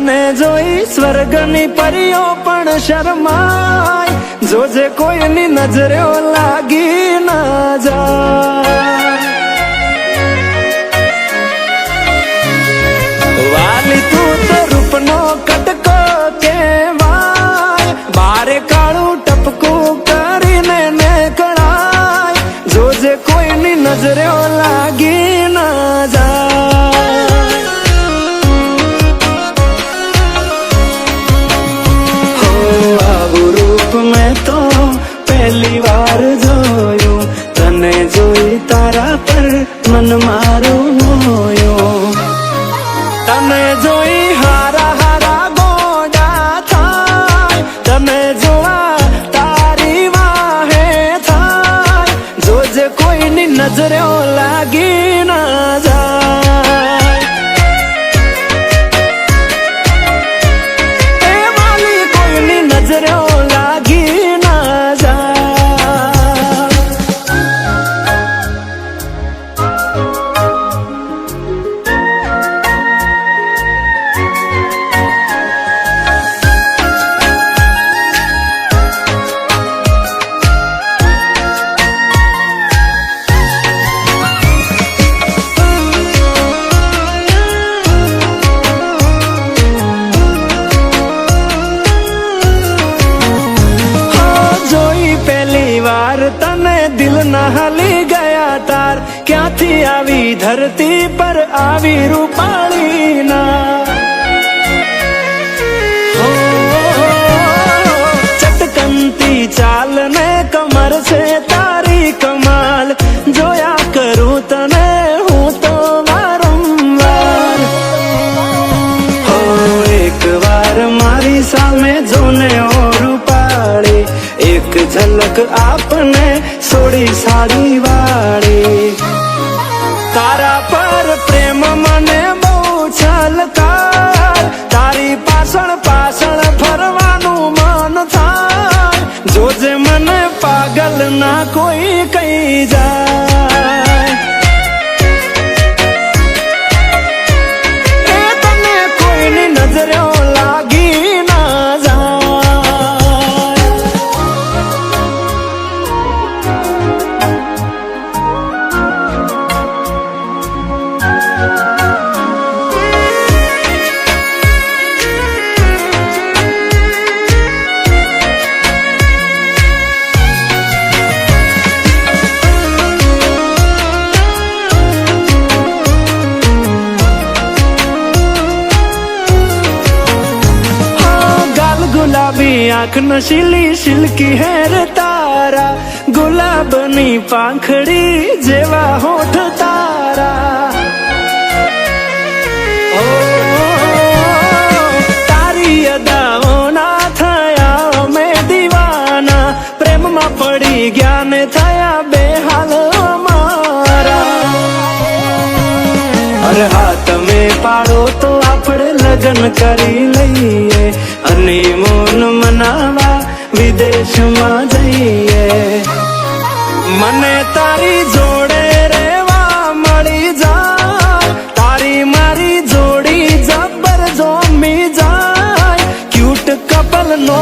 તને જોઈ સ્વર્ગની પરીઓ પણ શરમાય, જોજે કોઈની નજરે લાગી ના જાય. વાલી તું તો રૂપનો કટકો કેવાય, બારે કાળું ટપકું કરીને નીકળાય, જોજે કોઈની નજરે લાગી ના જાય. હો આવું રૂપ મેં તો પહેલી વાર જોયું, તને જોઈ તારા પર મન મારું મોયું. તને જોઈ હારા હારા ગોડા થાય, તને જોવા તારી વાહે થાય, જોજે કોઈની નજરે લાગી ના જાય. એ વાલી કોઈની નજરે લાગી ના જાય. તને દિલ ના હાલી ગયા તાર, ક્યાંથી આવી ધરતી પર આવી રૂપાળી ના. ચટકનતી ચાલ ને કમર છે તારી કમાલ, જોયા કરું તને હું તો વારંવાર. હો એક વાર મારી સામે જોને ઓ રૂપાળી, એક ઝલક આપને સોડી સાડી વાળી. તારા પર પ્રેમ મને બહુ છલકાર, તારી પાછળ પાછળ ફરવાનું મન થાય, જોજે મને પાગલ ના કોઈ કહી જાય. એ તને કોઈની નજરે લાગી ના જાય. ગુલાબી આંખ નશીલી સિલ્કી હેર તારા, ગુલાબની પાંખડી જેવા હોઠ તારા. ઓ તારી અદાઓ ના થયા મેં દીવાના, પ્રેમમાં પડી ગયા ને થયા બેહાલ અમારા. અરે હા તમે પાડો તો આપણે લગ્ન કરી લઈએ, અને મોન મનાવા વિદેશમાં જઈએ. મને તારી જોડે રેવા મળી જાય, તારી મારી જોડી જબર જોમી જાય, ક્યુટ કપલ નો